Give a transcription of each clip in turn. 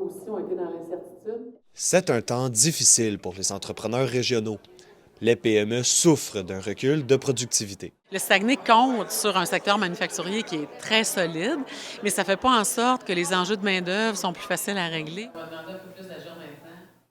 aussi ont été dans l'incertitude. C'est un temps difficile pour les entrepreneurs régionaux. Les PME souffrent d'un recul de productivité. Le Saguenay compte sur un secteur manufacturier qui est très solide, mais ça ne fait pas en sorte que les enjeux de main-d'œuvre sont plus faciles à régler. On va demander un peu plus d'agir maintenant.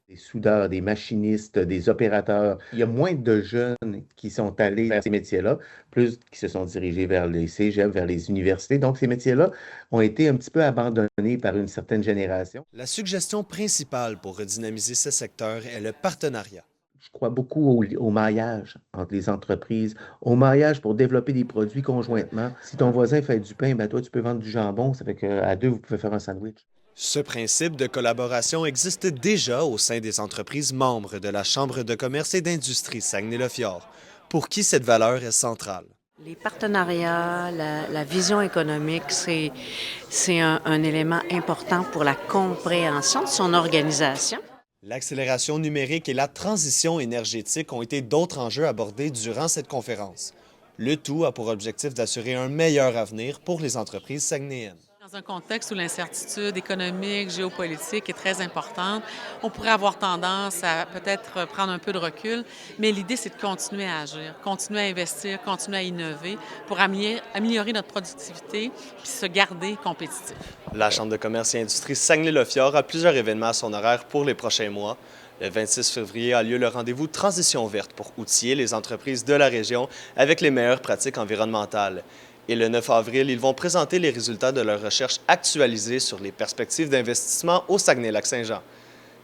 Des soudeurs, des machinistes, des opérateurs. Il y a moins de jeunes qui sont allés vers ces métiers-là, plus qui se sont dirigés vers les cégeps, vers les universités. Donc, ces métiers-là ont été un petit peu abandonnés par une certaine génération. La suggestion principale pour redynamiser ce secteur est le partenariat. Je crois beaucoup au maillage entre les entreprises, au maillage pour développer des produits conjointement. Si ton voisin fait du pain, ben toi, tu peux vendre du jambon. Ça fait qu'à deux, vous pouvez faire un sandwich. Ce principe de collaboration existe déjà au sein des entreprises membres de la Chambre de commerce et d'industrie Saguenay-le-Fjord, pour qui cette valeur est centrale. Les partenariats, la vision économique, c'est un élément important pour la compréhension de son organisation. L'accélération numérique et la transition énergétique ont été d'autres enjeux abordés durant cette conférence. Le tout a pour objectif d'assurer un meilleur avenir pour les entreprises saguenéennes. Dans un contexte où l'incertitude économique, géopolitique est très importante, on pourrait avoir tendance à peut-être prendre un peu de recul, mais l'idée, c'est de continuer à agir, continuer à investir, continuer à innover pour améliorer notre productivité puis se garder compétitif. La Chambre de commerce et industrie Saguenay-le-Fjord a plusieurs événements à son horaire pour les prochains mois. Le 26 février a lieu le rendez-vous Transition verte pour outiller les entreprises de la région avec les meilleures pratiques environnementales. Et le 9 avril, ils vont présenter les résultats de leur recherche actualisée sur les perspectives d'investissement au Saguenay-Lac-Saint-Jean.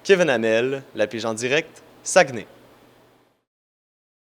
Kevin Hamel, La Pige en direct, Saguenay.